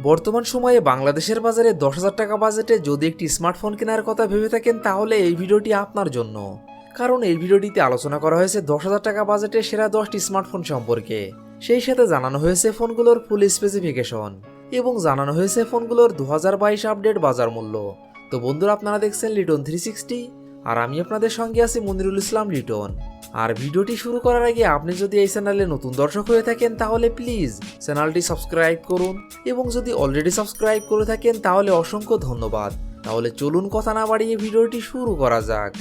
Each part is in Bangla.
বর্তমান সময়ে বাংলাদেশের বাজারে 10,000 টাকা বাজেটে যদি একটি স্মার্টফোন কেনার কথা ভেবে থাকেন তাহলে এই ভিডিওটি আপনার জন্য। কারণ এই ভিডিওটিতে আলোচনা করা হয়েছে 10,000 টাকা বাজেটে সেরা 10টি স্মার্টফোন সম্পর্কে। সেই সাথে জানানো হয়েছে ফোনগুলোর ফুল স্পেসিফিকেশন এবং জানানো হয়েছে ফোনগুলোর 2022 আপডেট বাজার মূল্য। তো বন্ধুরা, আপনারা দেখছেন লিটন 360 আর আমি আপনাদের সঙ্গে আছি মনিরুল ইসলাম লিটন। আর ভিডিওটি শুরু করার আগে আপনি যদি এই চ্যানেলে নতুন দর্শক হয়ে থাকেন তাহলে প্লিজ চ্যানেলটি সাবস্ক্রাইব করুন এবং যদি অলরেডি সাবস্ক্রাইব করে থাকেন তাহলে অসংখ্য ধন্যবাদ। তাহলে চলুন কথা না বাড়িয়ে ভিডিওটি শুরু করা যাক।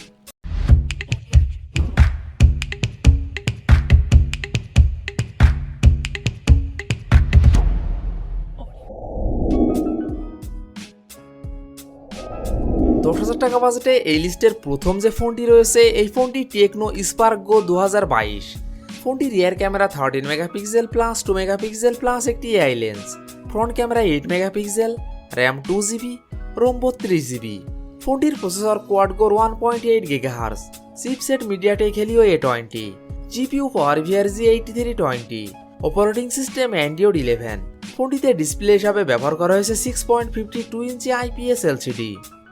টাকা বাজেটে এই লিস্টের প্রথম যে ফোনটি রয়েছে এই ফোনটি টেকনো স্পার্ক গো 2022। ফোনটি rear camera 13 megapixel plus 2 megapixel plus একটি AI lens, front camera 8 megapixel, RAM 2GB, ROM 32GB। ফোনটির processor quad core 1.8 GHz, chipset MediaTek Helio A20, GPU power VRG8320, operating system Android 11। ফোনটিতে ডিসপ্লে হিসাবে ব্যবহার করা হয়েছে 6.52 inch IPS LCD।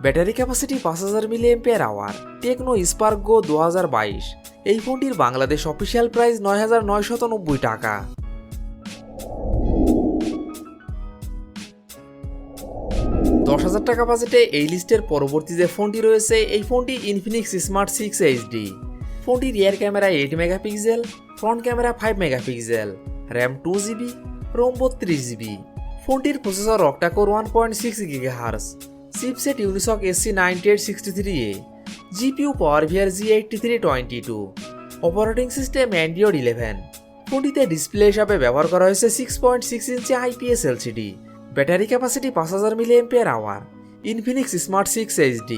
Battery capacity 5000 mAh। Tecno Spark গো 2022। এই ফোনটির বাংলাদেশ অফিসিয়াল প্রাইস 9,990 টাকা। টাকা বাজেটে এই লিস্টের পরবর্তী যে ফোনটি রয়েছে এই ফোনটি ইনফিনিক্স স্মার্ট 6 HD। ফোনটি rear camera 8 megapixel, front camera 5 megapixel, RAM 2GB, ROM 32GB। ফোনটির processor octa core 1.6 GHz, chipset Unisoc SC9863A, GPU power VRG8322, operating system Android 11। ফোনটিতে ডিসপ্লে হিসাবে ব্যবহার করা হয়েছে 6.6 inch IPS LCD। Battery capacity 5000 mAh। Infinix smart 6 HD।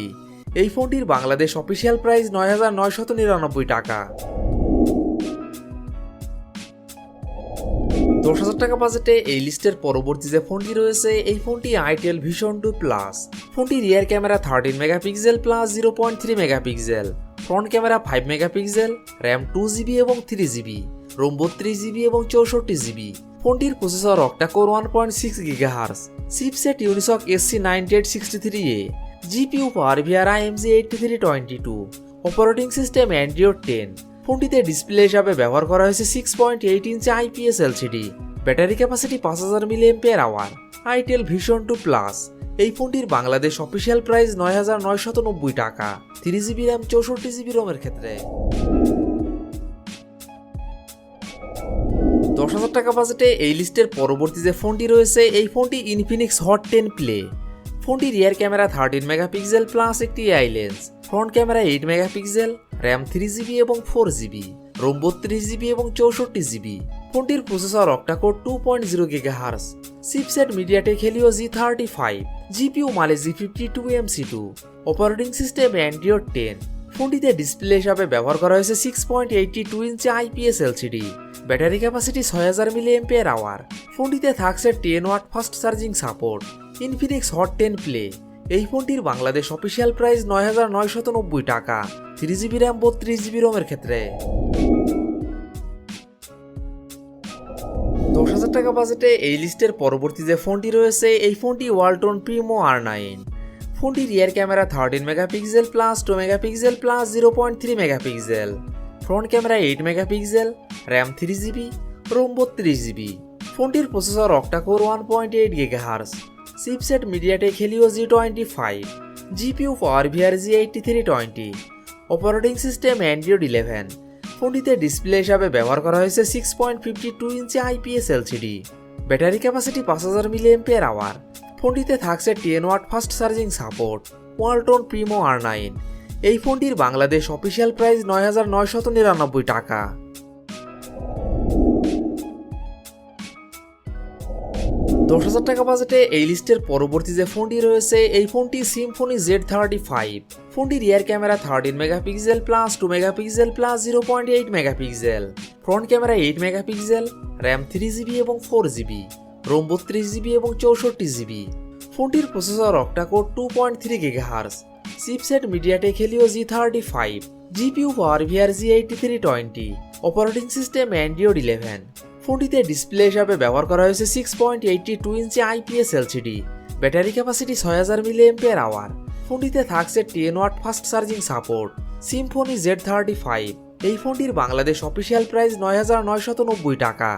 এই ফোনটির বাংলাদেশ অফিসিয়াল প্রাইস 9,999 টাকা। 10,000 টাকা বাজেটে এই লিস্টের পরবর্তী যে ফোনটি রয়েছে এই ফোনটি আইটেল ভিশন 2 প্লাস। ফোনটি rear camera 13 megapixel plus 0.3 megapixel, front camera 5 megapixel, RAM 2GB এবং 3GB, রোম 32GB এবং 64GB। ফোনটির processor octa core 1.6 GHz, chipset Unisoc SC9863A, GPU power VRIMG8322, operating system Android 10। ফোনটিতে ডিসপ্লে হিসাবে ব্যবহার করা হয়েছে 6.8 inch IPS LCD। Battery capacity 5000 mAh। Itel vision 2 plus. এই ফোনটির বাংলাদেশ অফিসিয়াল প্রাইস 9,990 টাকা 3GB র্যাম 64GB রোমের ক্ষেত্রে। 10,000 টাকা বাজেটে এই লিস্টের পরবর্তী যে ফোনটি রয়েছে এই ফোনটি ইনফিনিক্স হট 10 প্লে। ফোনটি রিয়ার ক্যামেরা 13 মেগাপিক্সেল প্লাস একটি AI lens, front camera 8 megapixel, RAM 3GB এবং 4GB, রোম 32GB এবং 64GB। ফোনটির processor octa core 2.0 GHz, chipset MediaTek Helio G35, GPU মালে G52MC2, অপারেটিং সিস্টেম অ্যান্ড্রয়েড 10। ফোনটিতে ডিসপ্লে হিসাবে ব্যবহার করা হয়েছে 6.82 ইঞ্চি IPS LCD। Battery capacity 6000 mAh। ফোনটিতে থাকছে 10 watt fast charging support. Infinix Hot 10 play. এই ফোনটির বাংলাদেশ অফিসিয়াল প্রাইস 9,990 টাকা 3GB র্যাম 32GB রোমের ক্ষেত্রে। 10,000 টাকা বাজেটে এই লিস্টের পরবর্তী যে ফোনটি রয়েছে এই ফোনটি ওয়ালটন প্রিমো R9। ফোনটি rear camera 13 megapixel plus 2 megapixel plus 0.3 megapixel, front camera 8 megapixel, RAM 3GB, ROM 32GB। ফোনটির processor octa core 1.8 GHz, chipset MediaTek Helio G25, GPU power VRG8320, operating system Android 11। ফোনটিতে ডিসপ্লে হিসাবে ব্যবহার করা হয়েছে 6.52 inch IPS LCD। Battery capacity 5000 mAh। ফোনটিতে থাকছে 10 watt fast charging support. Walton Primo R9। এই ফোনটির বাংলাদেশ অফিসিয়াল প্রাইস 9,999 টাকা। 10,000 টাকা বাজেটে এই লিস্টের পরবর্তী যে ফোনটি রয়েছে এই ফোনটি সিম্ফনি Z35। ফোনটি rear camera 13 megapixel plus 2 megapixel plus 0.8 megapixel, front camera 8 megapixel, RAM 3GB এবং 4GB, রোম 32GB এবং 64GB। ফোনটির processor octa core 2.3 GHz, chipset MediaTek Helio G35, GPU power VRG8320, operating system Android 11। ফোনটিতে ডিসপ্লে হিসাবে ব্যবহার করা হয়েছে 6.82 ইঞ্চি IPS LCD, battery capacity 6000 mAh। ফোনটিতে থাকছে 10 watt fast charging support. Symphony Z35। এই ফোনটির বাংলাদেশ অফিসিয়াল প্রাইস 9990 টাকা।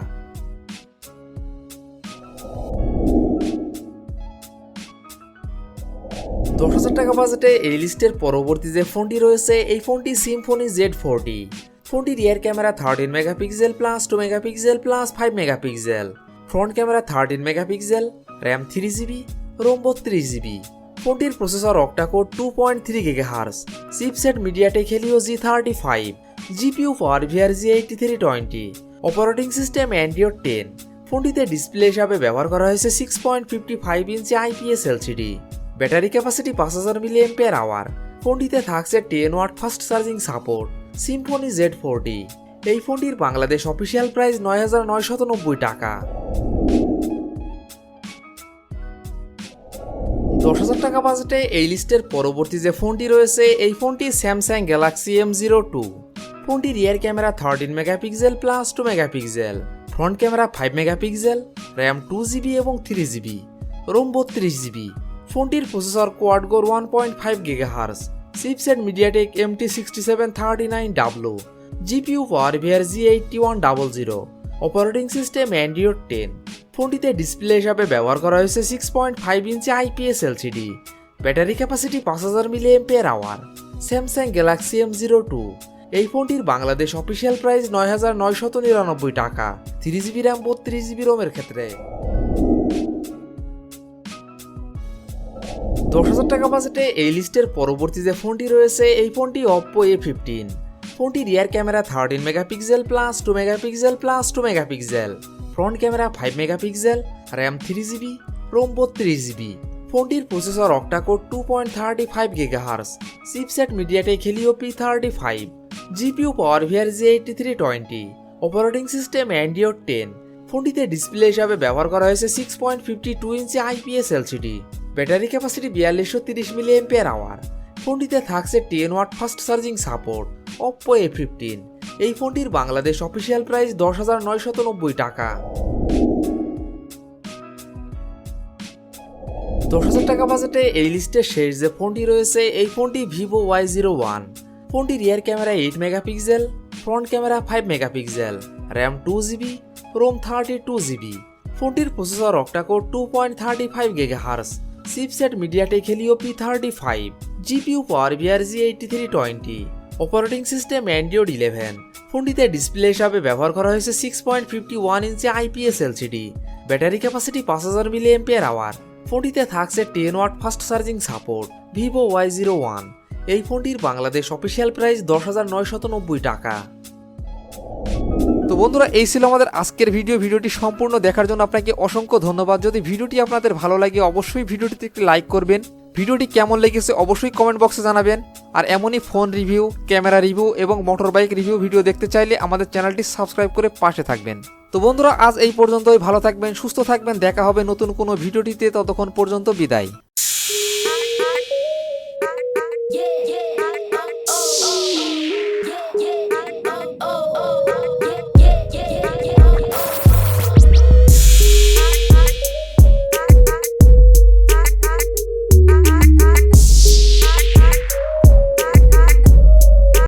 10,000 টাকা বাজেটে এই লিস্টের পরবর্তী যে ফোনটি রয়েছে এই ফোনটি সিম্ফনি Z40। ফোনটির rear camera 13 megapixel plus 2 megapixel plus 5 megapixel, front camera 13 megapixel, RAM 3GB, ROM 32GB। ফোনটির processor octa core 2.3 GHz, chipset MediaTek Helio G35, GPU power G8320, operating system Android 10। ফোনটিতে ডিসপ্লে হিসাবে ব্যবহার করা হয়েছে 6.55 inch IPS LCD, battery capacity 5000 mAh। ফোনটিতে থাকছে 10 watt fast charging support. Symphony Z40। এই ফোনটির বাংলাদেশ অফিসিয়াল প্রাইস 9990 টাকা। 10,000 টাকা বাজেটে এই লিস্টের পরবর্তী যে ফোনটি রয়েছে এই ফোনটি স্যামসাং গ্যালাক্সি M02। ফোনটির rear camera 13 megapixel plus 2 megapixel, front camera 5 megapixel, RAM 2GB এবং 3GB, রোম 32GB। ফোনটির processor quad core 1.5 GHz, chipset MediaTek MT6739W, GPU power G8100, operating system Android 10। ফোনটিতে ডিসপ্লে হিসাবে ব্যবহার করা হয়েছে 6.5 inch IPS LCD, battery capacity 5000 mAh। Samsung Galaxy M02। এই ফোনটির বাংলাদেশ অফিসিয়াল প্রাইস 9999 টাকা 3GB র্যাম 32GB রোমের ক্ষেত্রে। 10,000 টাকা বাজেটে এই লিস্টের পরবর্তী যে ফোনটি রয়েছে এই ফোনটি Oppo A15। ফোনটি rear camera 13 megapixel plus 2 megapixel plus 2 megapixel, front camera 5 megapixel, RAM 3GB, ROM 32GB। ফোনটির processor octa core 2.35 GHz, chipset MediaTek Helio P35, GPU power G8320, operating system Android 10। ফোনটিতে ডিসপ্লে হিসাবে ব্যবহার করা হয়েছে 6.52 inch IPS LCD, battery capacity 4230 mAh। ফোনটিতে থাকছে 10 watt fast charging support. Oppo A15। এই ফোনটির বাংলাদেশ অফিসিয়াল প্রাইস 10,990 টাকা। 10,000 টাকা বাজেটে এই লিস্টের শেষ যে ফোনটি রয়েছে এই ফোনটি Vivo Y01। ফোনটি rear camera 8 megapixel, front camera 5 megapixel, RAM 2GB, ROM 32GB। ফোনটির processor octa core 2.35 GHz, chipset MediaTek Helio P35, GPU power G8320, operating system Android 11। ফোনটিতে ডিসপ্লে হিসাবে ব্যবহার করা হয়েছে 6.51 inch IPS LCD, battery capacity 5000 mAh। ফোনটিতে থাকছে 10 watt fast charging support. Vivo Y01। এই ফোনটির বাংলাদেশ অফিসিয়াল প্রাইস 10,990 টাকা। তো বন্ধুরা এই ছিল আমাদের আজকের ভিডিওটি সম্পূর্ণ দেখার জন্য আপনাকে অসংখ্য ধন্যবাদ। যদি ভিডিওটি আপনাদের ভালো লাগে অবশ্যই ভিডিওটিতে একটি লাইক করবেন। ভিডিওটি কেমন লেগেছে অবশ্যই কমেন্ট বক্সে জানাবেন। আর এমনই ফোন রিভিউ, ক্যামেরা রিভিউ এবং মোটর বাইক রিভিউ ভিডিও দেখতে চাইলে আমাদের চ্যানেলটি সাবস্ক্রাইব করে পাশে থাকবেন। তো বন্ধুরা আজ এই পর্যন্তই। ভালো থাকবেন, সুস্থ থাকবেন। দেখা হবে নতুন কোনো ভিডিওটিতে। ততক্ষণ পর্যন্ত বিদায়।